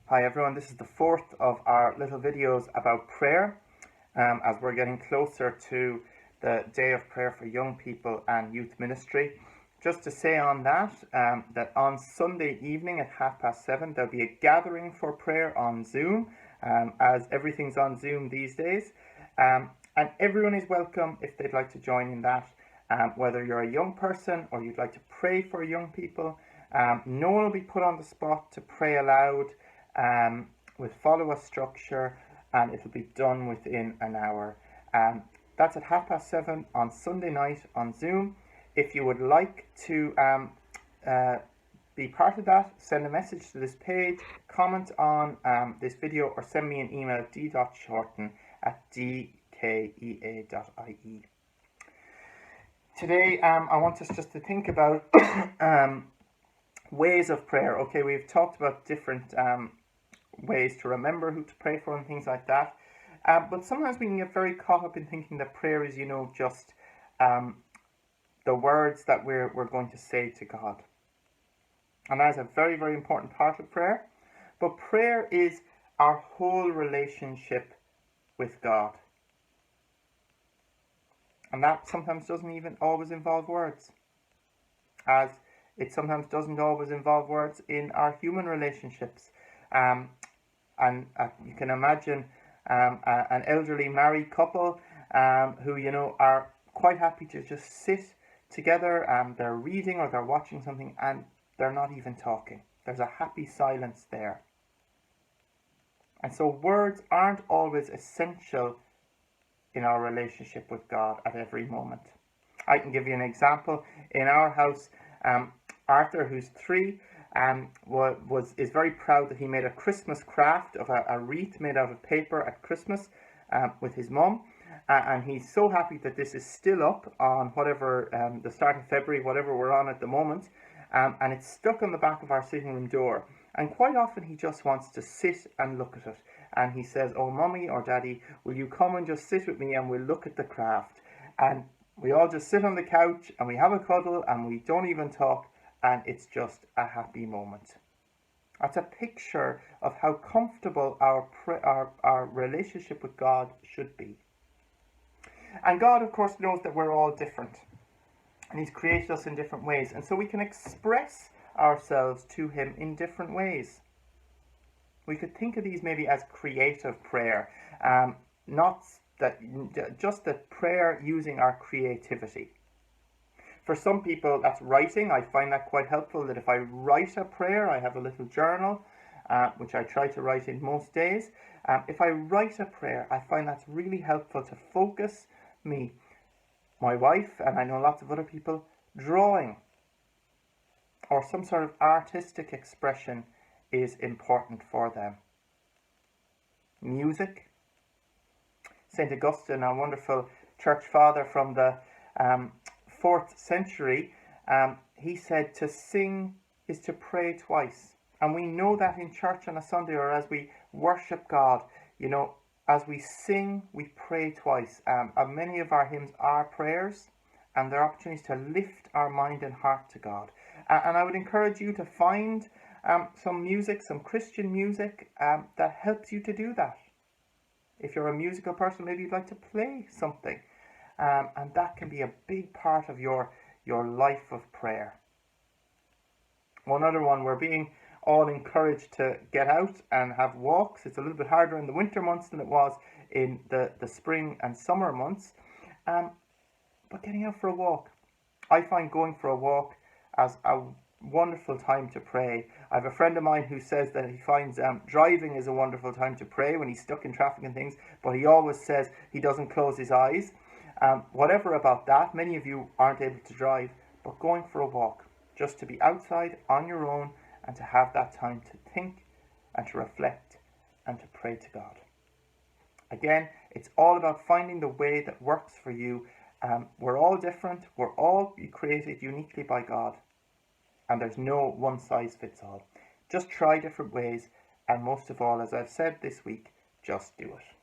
Hi everyone, this is the fourth of our little videos about prayer as we're getting closer to the Day of Prayer for Young People and Youth Ministry. Just to say on that, that on Sunday evening at 7:30 there'll be a gathering for prayer on Zoom, as everything's on Zoom these days. And everyone is welcome if they'd like to join in that, whether you're a young person or you'd like to pray for young people. No one will be put on the spot to pray aloud. We'll follow a structure and it'll be done within an hour. That's at 7:30 on Sunday night on Zoom. If you would like to be part of that, send a message to this page, comment on this video, or send me an email, d.shorten@dkea.ie. Today I want us just to think about ways of prayer. Okay, we've talked about different ways to remember who to pray for and things like that. But sometimes we can get very caught up in thinking that prayer is, just the words that we're going to say to God. And that is a very, very important part of prayer. But prayer is our whole relationship with God. And that sometimes doesn't even always involve words, as it sometimes doesn't always involve words in our human relationships. And you can imagine an elderly married couple who, are quite happy to just sit together. They're reading or they're watching something and they're not even talking. There's a happy silence there. And so words aren't always essential in our relationship with God at every moment. I can give you an example. In our house, Arthur, who's 3, is very proud that he made a Christmas craft of a wreath made out of paper at Christmas with his mum, and he's so happy that this is still up on whatever the start of February, whatever we're on at the moment, and it's stuck on the back of our sitting room door. And quite often he just wants to sit and look at it, and he says, "Oh, Mummy or Daddy, will you come and just sit with me and we'll look at the craft?" And we all just sit on the couch and we have a cuddle and we don't even talk, and it's just a happy moment. That's a picture of how comfortable our relationship with God should be. And God, of course, knows that we're all different, and He's created us in different ways, and so we can express ourselves to Him in different ways. We could think of these maybe as creative prayer, just that prayer using our creativity. For some people, that's writing. I find that quite helpful, that if I write a prayer, I have a little journal, which I try to write in most days. If I write a prayer, I find that's really helpful to focus me. My wife, and I know lots of other people, drawing or some sort of artistic expression is important for them. Music. St. Augustine, a wonderful church father from the 4th century, he said to sing is to pray twice. And we know that in church on a Sunday, or as we worship God, as we sing, we pray twice. Many of our hymns are prayers, and they're opportunities to lift our mind and heart to God. And I would encourage you to find some music, some Christian music that helps you to do that. If you're a musical person, maybe you'd like to play something. And that can be a big part of your life of prayer. One other one, we're being all encouraged to get out and have walks. It's a little bit harder in the winter months than it was in the spring and summer months. But getting out for a walk. I find going for a walk as a wonderful time to pray. I have a friend of mine who says that he finds driving is a wonderful time to pray when he's stuck in traffic and things, but he always says he doesn't close his eyes. Whatever about that, many of you aren't able to drive, but going for a walk, just to be outside on your own and to have that time to think and to reflect and to pray to God. Again, it's all about finding the way that works for you. We're all different. We're all created uniquely by God, and there's no one size fits all. Just try different ways, and most of all, as I've said this week, just do it.